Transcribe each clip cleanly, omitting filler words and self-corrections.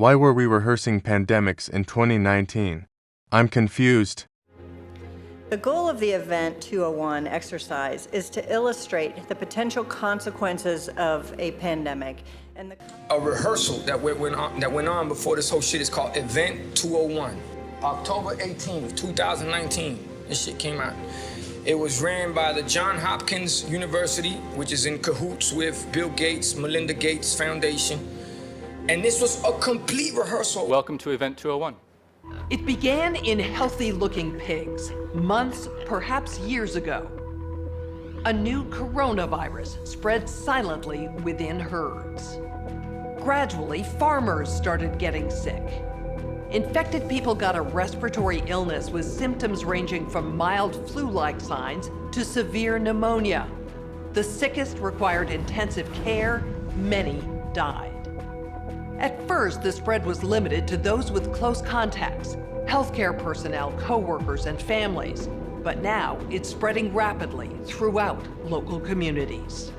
Why were we rehearsing pandemics in 2019? I'm confused. The goal of the Event 201 exercise is to illustrate the potential consequences of a pandemic. And a rehearsal that went on before this whole shit is called Event 201. October 18th, 2019, this shit came out. It was ran by the Johns Hopkins University, which is in cahoots with Bill Gates, Melinda Gates Foundation. And this was a complete rehearsal. Welcome to Event 201. It began in healthy-looking pigs, months, perhaps years ago. A new coronavirus spread silently within herds. Gradually, farmers started getting sick. Infected people got a respiratory illness with symptoms ranging from mild flu-like signs to severe pneumonia. The sickest required intensive care. Many died. At first, the spread was limited to those with close contacts, healthcare personnel, co-workers, and families. But now it's spreading rapidly throughout local communities.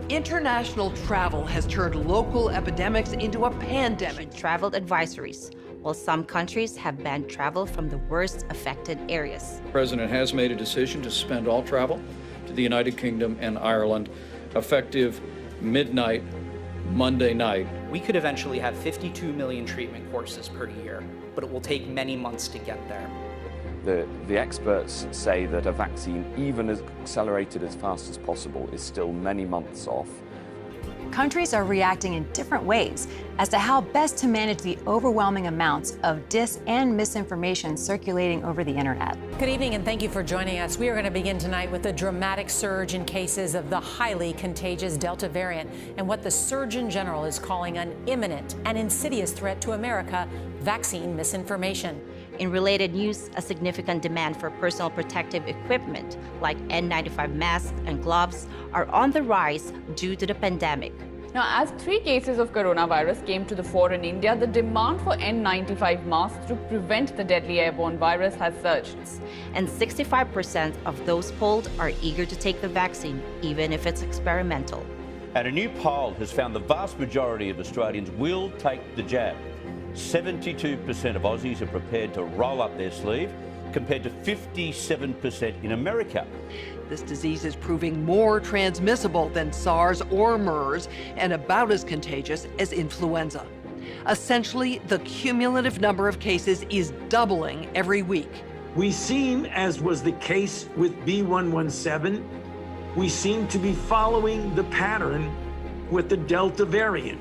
International travel has turned local epidemics into a pandemic. Travel advisories, while some countries have banned travel from the worst affected areas. The President has made a decision to suspend all travel to the United Kingdom and Ireland effective midnight Monday night. We could eventually have 52 million treatment courses per year, but it will take many months to get there. The experts say that a vaccine, even as accelerated as fast as possible, is still many months off. Countries are reacting in different ways as to how best to manage the overwhelming amounts of dis and misinformation circulating over the internet. Good evening and thank you for joining us. We are going to begin tonight with a dramatic surge in cases of the highly contagious Delta variant and what the Surgeon General is calling an imminent and insidious threat to America, vaccine misinformation. In related news, a significant demand for personal protective equipment like N95 masks and gloves are on the rise due to the pandemic. Now, as 3 cases of coronavirus came to the fore in India, the demand for N95 masks to prevent the deadly airborne virus has surged. And 65% of those polled are eager to take the vaccine, even if it's experimental. And a new poll has found the vast majority of Australians will take the jab. 72% of Aussies are prepared to roll up their sleeve, compared to 57% in America. This disease is proving more transmissible than SARS or MERS and about as contagious as influenza. Essentially, the cumulative number of cases is doubling every week. We seem, as was the case with B117, we seem to be following the pattern with the Delta variant,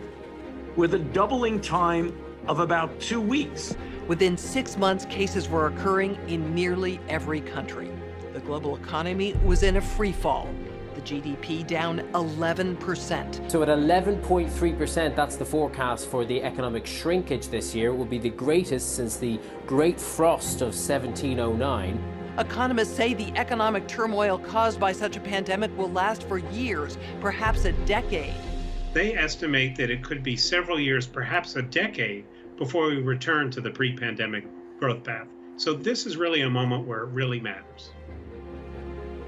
with a doubling time of about 2 weeks. Within 6 months, cases were occurring in nearly every country. The global economy was in a free fall. The GDP down 11%. So at 11.3%, that's the forecast for the economic shrinkage this year. It will be the greatest since the Great Frost of 1709. Economists say the economic turmoil caused by such a pandemic will last for years, perhaps a decade. They estimate that it could be several years, perhaps a decade, before we return to the pre-pandemic growth path. So this is really a moment where it really matters.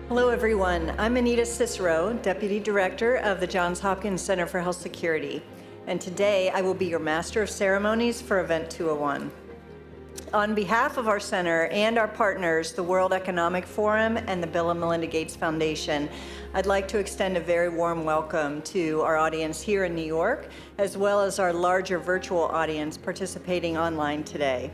Hello, everyone. I'm Anita Cicero, Deputy Director of the Johns Hopkins Center for Health Security. And today I will be your Master of Ceremonies for Event 201. On behalf of our center and our partners, the World Economic Forum and the Bill and Melinda Gates Foundation, I'd like to extend a very warm welcome to our audience here in New York, as well as our larger virtual audience participating online today.